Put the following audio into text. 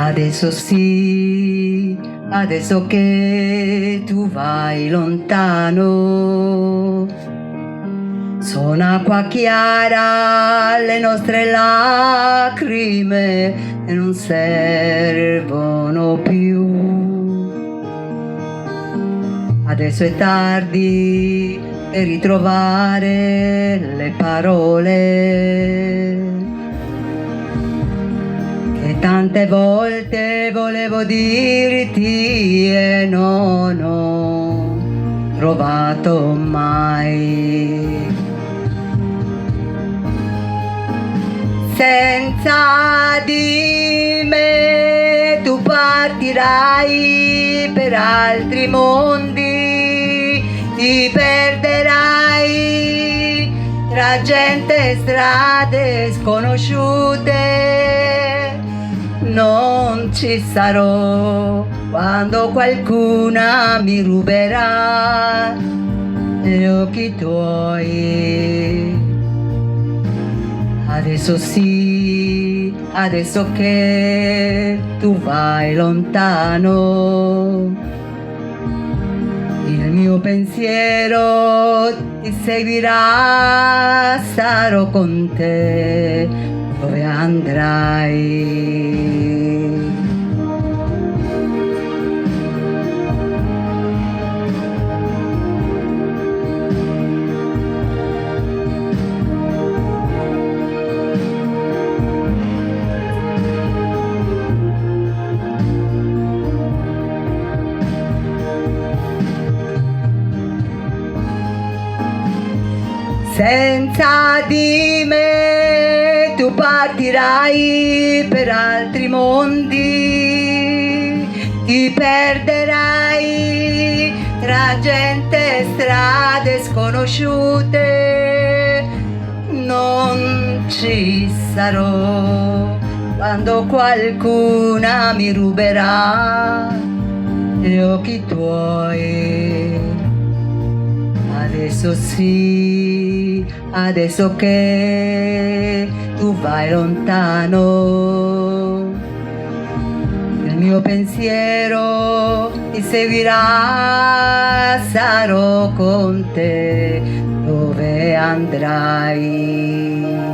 Adesso sì, adesso che tu vai lontano, sono acqua chiara le nostre lacrime e non servono più. Adesso è tardi per ritrovare le parole che tante volte volevo dirti e non ho trovato mai. Senza di me tu partirai per altri mondi, ti perderai tra gente e strade sconosciute. Non ci sarò quando qualcuna mi ruberà gli occhi tuoi. Adesso sì, adesso che tu vai lontano, il mio pensiero ti seguirà, sarò con te dove andrai. Senza di me tu partirai per altri mondi, ti perderai tra gente e strade sconosciute. Non ci sarò quando qualcuna mi ruberà gli occhi tuoi. Adesso sì, adesso che tu vai lontano, il mio pensiero ti seguirà, sarò con te dove andrai.